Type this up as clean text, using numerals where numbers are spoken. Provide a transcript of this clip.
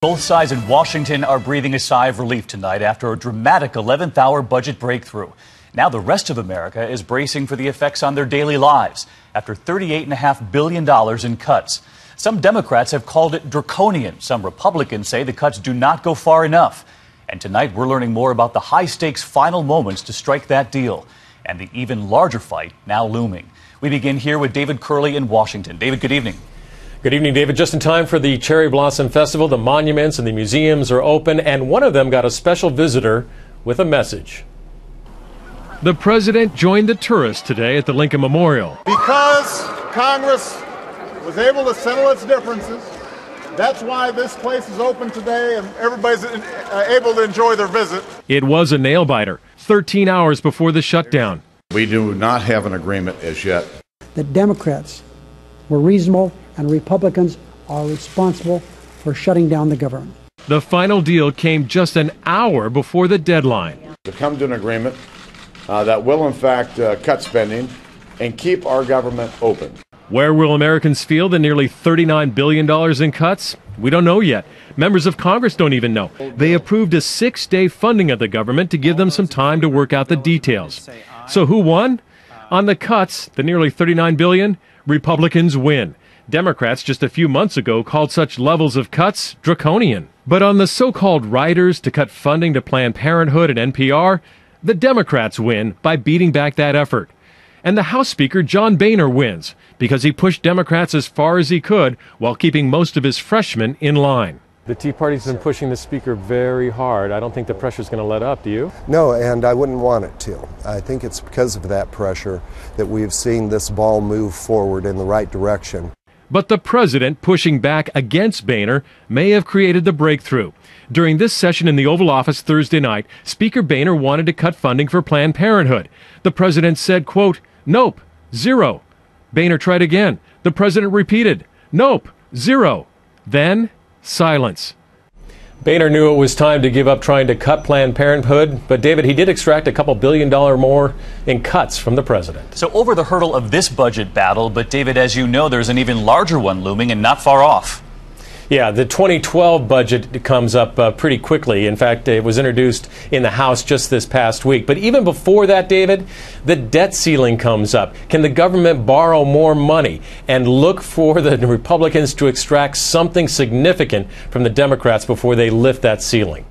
Both sides in Washington are breathing a sigh of relief tonight after a dramatic 11th hour budget breakthrough. Now the rest of America is bracing for the effects on their daily lives after $38.5 billion in cuts. Some Democrats have called it draconian. Some Republicans say the cuts do not go far enough. And tonight we're learning more about the high-stakes final moments to strike that deal and the even larger fight now looming. We begin here with David Curley in Washington. David, good evening. Good evening, David. Just in time for the Cherry Blossom Festival, the monuments and the museums are open, and one of them got a special visitor with a message. The president joined the tourists today at the Lincoln Memorial. Because Congress was able to settle its differences, that's why this place is open today and everybody's able to enjoy their visit. It was a nail-biter, 13 hours before the shutdown. We do not have an agreement as yet. The Democrats were reasonable and Republicans are responsible for shutting down the government. The final deal came just an hour before the deadline. To come to an agreement that will in fact cut spending and keep our government open. Where will Americans feel the nearly $39 billion in cuts? We don't know yet. Members of Congress don't even know. They approved a 6-day funding of the government to give them some time to work out the details. So who won? On the cuts, the nearly $39 billion, Republicans win. Democrats just a few months ago called such levels of cuts draconian. But on the so-called riders to cut funding to Planned Parenthood and NPR, the Democrats win by beating back that effort. And the House Speaker, John Boehner, wins because he pushed Democrats as far as he could while keeping most of his freshmen in line. The Tea Party's been pushing the speaker very hard. I don't think the pressure's going to let up, do you? No, and I wouldn't want it to. I think it's because of that pressure that we've seen this ball move forward in the right direction. But the president pushing back against Boehner may have created the breakthrough. During this session in the Oval Office Thursday night, Speaker Boehner wanted to cut funding for Planned Parenthood. The president said, quote, "Nope, zero." Boehner tried again. The president repeated, "Nope, zero." Then silence. Boehner knew it was time to give up trying to cut Planned Parenthood, but David, he did extract a couple $1 billion more in cuts from the president. So over the hurdle of this budget battle, but David, as you know, there's an even larger one looming and not far off. Yeah, the 2012 budget comes up pretty quickly. In fact, it was introduced in the House just this past week. But even before that, David, the debt ceiling comes up. Can the government borrow more money? And look for the Republicans to extract something significant from the Democrats before they lift that ceiling.